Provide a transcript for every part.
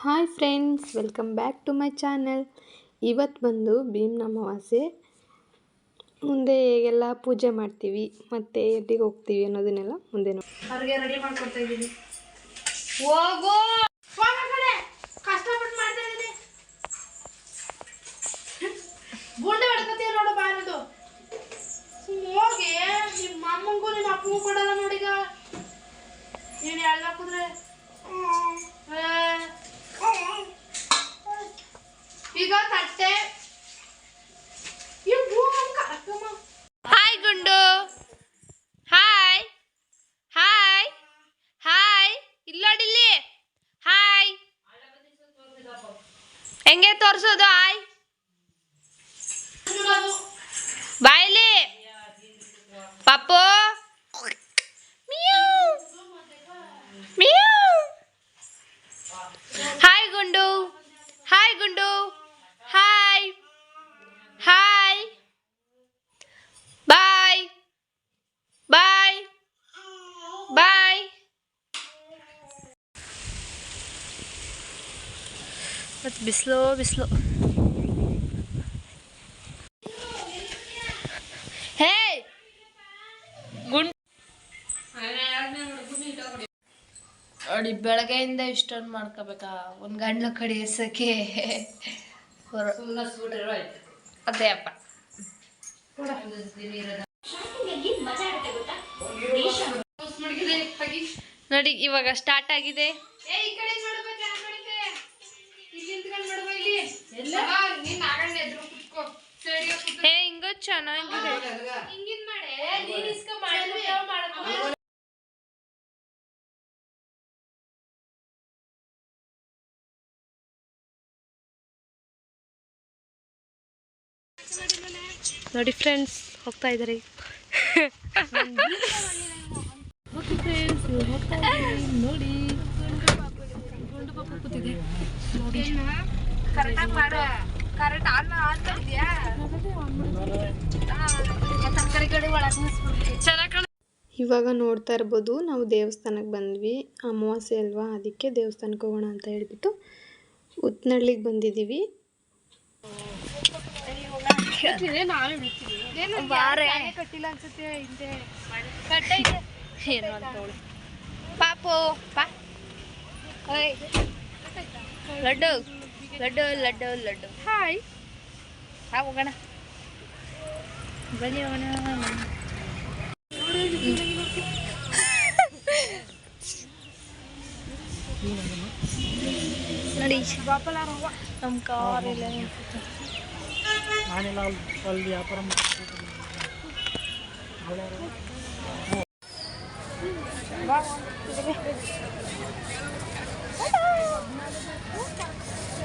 Hi friends, welcome back to my channel. ಇವತ್ತು ಬಂದು ಭೀಮ್ನ ಅಮಾವಾಸ್ಯೆ. ಮುಂದೆ ಹೇಗೆಲ್ಲ ಪೂಜೆ ಮಾಡ್ತೀವಿ ಮತ್ತು ಎಲ್ಲಿಗೆ ಹೋಗ್ತೀವಿ ಅನ್ನೋದನ್ನೆಲ್ಲ ಮುಂದೆ ನೋಡಿ. ಅವ್ರಿಗೆ ರೆಡಿ ಮಾಡ್ಕೊಡ್ತಾ ಇದ್ದೀನಿ. ಹೋಗೋ ಕಷ್ಟಪಟ್ಟು ಮಾಡ್ತಾ ಇದ್ದೀನಿ. ಗುಂಡೆ ಹೊಡ್ಕತ್ತೀಯ ನೋಡು ಬಾರದು. ಹೋಗಿ ನಿಮ್ಮ ಅಮ್ಮಂಗೂ ನಿಮ್ಮ ಅಪ್ಪಂಗೂ ಕೊಡಲ್ಲ ನೋಡೀಗ. ನೀನು ಹೇಳ್ದಾಕುದ್ರೆ ಈಗ ತಟ್ಟೆ. ಹಾಯ್ ಗುಂಡು, ಹಾಯ್ ಹಾಯ್ ಹಾಯ್, ಇಲ್ಲೋಡಿಲ್ಲಿ ಹಾಯ್. ಹೆಂಗೆ ತೋರ್ಸೋದು ಹಾಯ್? ಬಾಯ್ಲಿ ಪಾಪು. ಹಾಯ್ ಗುಂಡು, ಹಾಯ್ ಗುಂಡು, ಹಾಯ್ ಹಾಯ್, ಬಾಯ್ ಬಾಯ್ ಬಾಯ್. ಮತ್ತು ಬಿಸಿಲು ಬಿಸಿಲು. ಹೇ ಗುಂಡು ನೋಡಿ, ಬೆಳಗ್ಗೆಯಿಂದ ಇಷ್ಟೊಂದು ಮಾಡ್ಕೋಬೇಕಾ? ಒಂದು ಗಂಡ್ಲ ಕಡೆ ಎಸಕ್ಕೆ ಅದೇ ಅಪ್ಪ. ನೋಡಿ ಇವಾಗ ಸ್ಟಾರ್ಟ್ ಆಗಿದೆ. ಹೇ ಹಿಂಗ ಚೆನ್ನಾಗಿದೆ. ನೋಡಿ ಫ್ರೆಂಡ್ಸ್, ಹೋಗ್ತಾ ಇದ್ದಾರೆ. ನೋಡಿ ಗುಂಡು ಪಾಪ ಕೂತಿದೆ. ಇವಾಗ ನೋಡ್ತಾ ಇರ್ಬೋದು, ನಾವು ದೇವಸ್ಥಾನಕ್ಕೆ ಬಂದ್ವಿ. ಅಮಾವಾಸ್ಯೆ ಅಲ್ವಾ, ಅದಕ್ಕೆ ದೇವಸ್ಥಾನಕ್ಕೆ ಹೋಗೋಣ ಅಂತ ಹೇಳ್ಬಿಟ್ಟು ಉತ್ನಳ್ಳಿಗೆ ಬಂದಿದ್ದೀವಿ. ಪಾಪು ಪಾ ಲಡ್ಡು ಲಡ್ಡು ಲಡ್ಡು ಲಡ್ಡು. ಹಾಯ್, ಹೋಗೋಣ ಬನ್ನಿ ಹೋಗೋಣ. ನೋಡಿ ನಮ್ಮ ಕಾರ್ ಎಲ್ಲ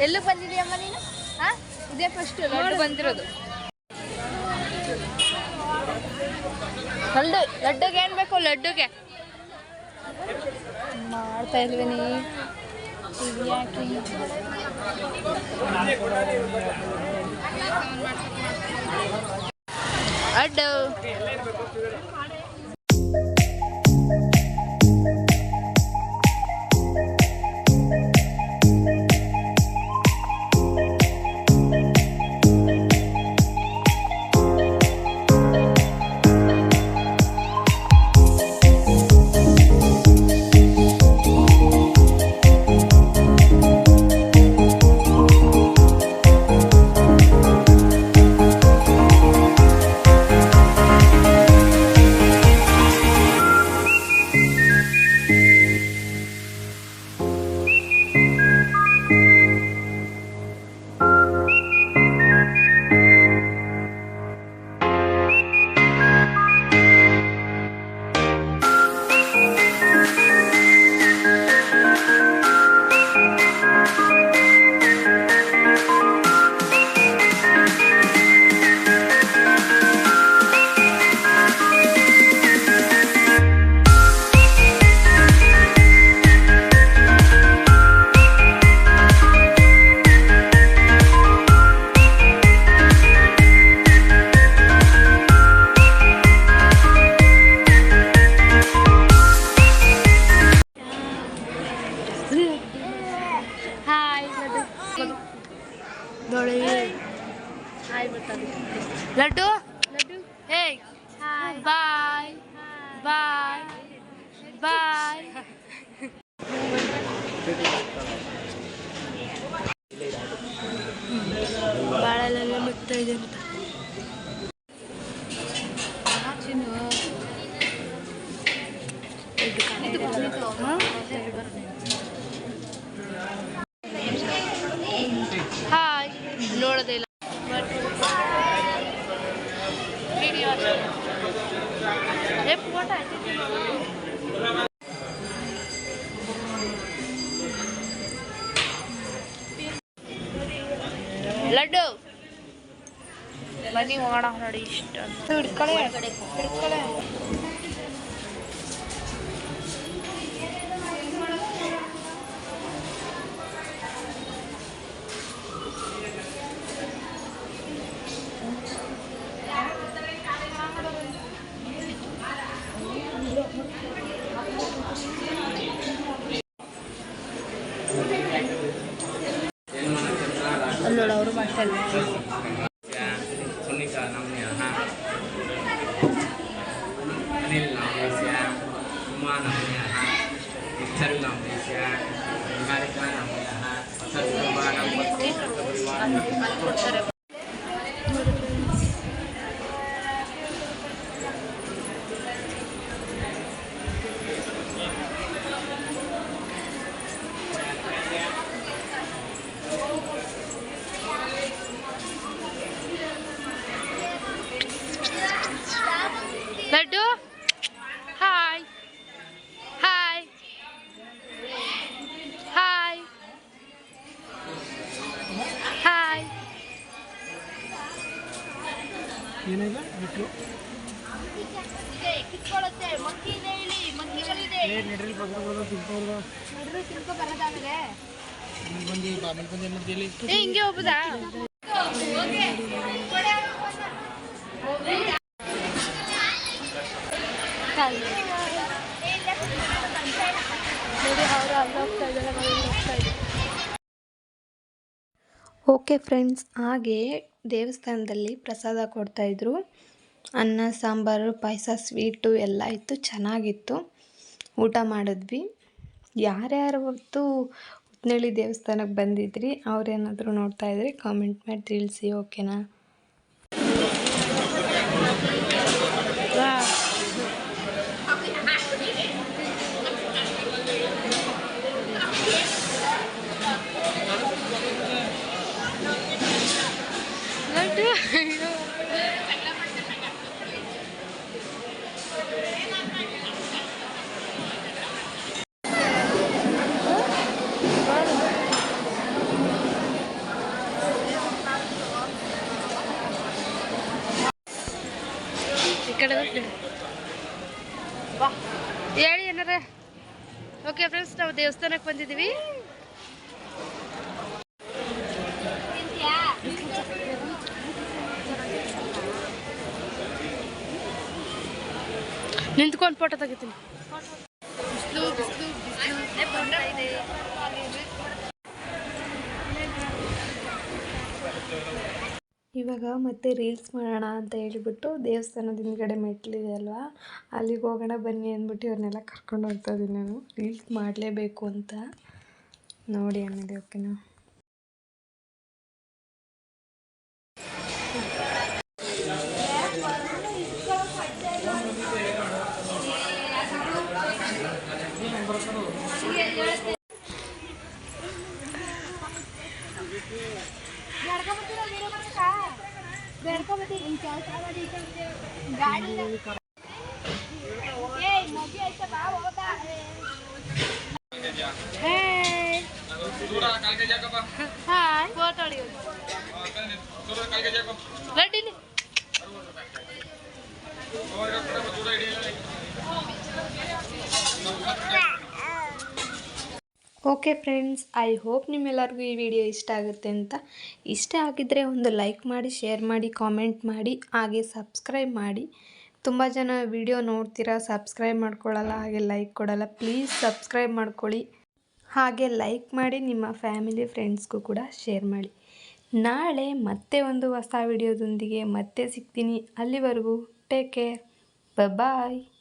ಎಲ್ಲೂ ಬಂದಿದೆಯಮ್ಮ ನೀನು? ಇದೇ ಫಸ್ಟ್ ಲಡ್ಡು ಬಂದಿರೋದು. ಲಡ್ಡುಗೆ ಏನು ಬೇಕು? ಲಡ್ಡುಗೆ ಮಾಡ್ತಾ ಇಲ್ವೇನಿ? ಯಾಕೆ ಲಡ್ಡು ನೋಡಿ ಲಡ್ಡು ಹೇಯ್ ಬಾಯ್ ಬಾಯ್ ಬಾಯ್. ಬಾಳೆಲೆಲ್ಲ ಮುಟ್ತಾ ಇದೆ ಅಂತ ಹಾಯ್ ನೋಡೋದೇ ಇಲ್ಲ ವಿಡಿಯೋ ಲಡ್ಡು ಬನ್ನಿ ಹೋಗೋಣ ನೋಡಿ ಇಷ್ಟ ಹಿಡ್ಕೊಳ್ಳೆ ಹಿಡ್ಕೊಳ್ಳೆ. ಅಲ್ಲೋಡ ಅವರು ಮಾಡ್ತಾ ಇಲ್ಲ. Sonika namanya ha. Anil namanya siya. Uma namanya ha. Ichal namanya siya. Marika namanya ha. Sarva namanya. Laddu hi hi hi hi. ಹಿಂಗೆ ಹೋಗುದಾ? ಓಕೆ ಫ್ರೆಂಡ್ಸ್, ಹಾಗೆ ದೇವಸ್ಥಾನದಲ್ಲಿ ಪ್ರಸಾದ ಕೊಡ್ತಾಯಿದ್ರು. ಅನ್ನ ಸಾಂಬಾರು ಪಾಯಸ ಸ್ವೀಟು ಎಲ್ಲ ಇತ್ತು, ಚೆನ್ನಾಗಿತ್ತು. ಊಟ ಮಾಡಿದ್ವಿ. ಯಾರ್ಯಾರು ಹೊತ್ತು ಉತ್ನಳ್ಳಿ ದೇವಸ್ಥಾನಕ್ಕೆ ಬಂದಿದ್ರಿ ಅವ್ರೇನಾದರೂ ನೋಡ್ತಾ ಇದ್ರೆ ಕಾಮೆಂಟ್ ಮಾಡಿ ತಿಳಿಸಿ, ಓಕೆನಾ? ಹೇಳಿ ಏನಾರ. ಓಕೆ ಫ್ರೆಂಡ್ಸ್, ನಾವು ದೇವಸ್ಥಾನಕ್ಕೆ ಬಂದಿದ್ದೀವಿ. ನಿಂತ್ಕೊಂಡು ಫೋಟೋ ತೆಗಿತೀನಿ. ಇವಾಗ ಮತ್ತೆ ರೀಲ್ಸ್ ಮಾಡೋಣ ಅಂತ ಹೇಳಿಬಿಟ್ಟು ದೇವಸ್ಥಾನದ ಹಿಂದ್ಗಡೆ ಮೆಟ್ಲಿದೆ ಅಲ್ವಾ, ಅಲ್ಲಿಗೆ ಹೋಗೋಣ ಬನ್ನಿ ಅಂದ್ಬಿಟ್ಟು ಇವ್ರನ್ನೆಲ್ಲ ಕರ್ಕೊಂಡು ಹೋಗ್ತಾ ಇದ್ದೀನಿ ನಾನು. ರೀಲ್ಸ್ ಮಾಡಲೇಬೇಕು ಅಂತ ನೋಡಿ ಆಮೇಲೆ, ಓಕೆನಾ? ಓಕೆ ಫ್ರೆಂಡ್ಸ್, ಐ ಹೋಪ್ ನಿಮ್ಮೆಲ್ಲರಿಗೂ ಈ ವಿಡಿಯೋ ಇಷ್ಟ ಆಗುತ್ತೆ ಅಂತ. ಇಷ್ಟ ಆಗಿದ್ದರೆ ಒಂದು ಲೈಕ್ ಮಾಡಿ, ಶೇರ್ ಮಾಡಿ, ಕಾಮೆಂಟ್ ಮಾಡಿ, ಹಾಗೆ ಸಬ್ಸ್ಕ್ರೈಬ್ ಮಾಡಿ. ತುಂಬ ಜನ ವಿಡಿಯೋ ನೋಡ್ತೀರಾ, ಸಬ್ಸ್ಕ್ರೈಬ್ ಮಾಡ್ಕೊಳ್ಳಲ್ಲ, ಹಾಗೆ ಲೈಕ್ ಕೊಡಲ್ಲ. ಪ್ಲೀಸ್ ಸಬ್ಸ್ಕ್ರೈಬ್ ಮಾಡ್ಕೊಳ್ಳಿ, ಹಾಗೆ ಲೈಕ್ ಮಾಡಿ, ನಿಮ್ಮ ಫ್ಯಾಮಿಲಿ ಫ್ರೆಂಡ್ಸ್ಗೂ ಕೂಡ ಶೇರ್ ಮಾಡಿ. ನಾಳೆ ಮತ್ತೆ ಒಂದು ಹೊಸ ವಿಡಿಯೋದೊಂದಿಗೆ ಮತ್ತೆ ಸಿಗ್ತೀನಿ. ಅಲ್ಲಿವರೆಗೂ ಟೇಕ್ ಕೇರ್. ಬಾಯ್.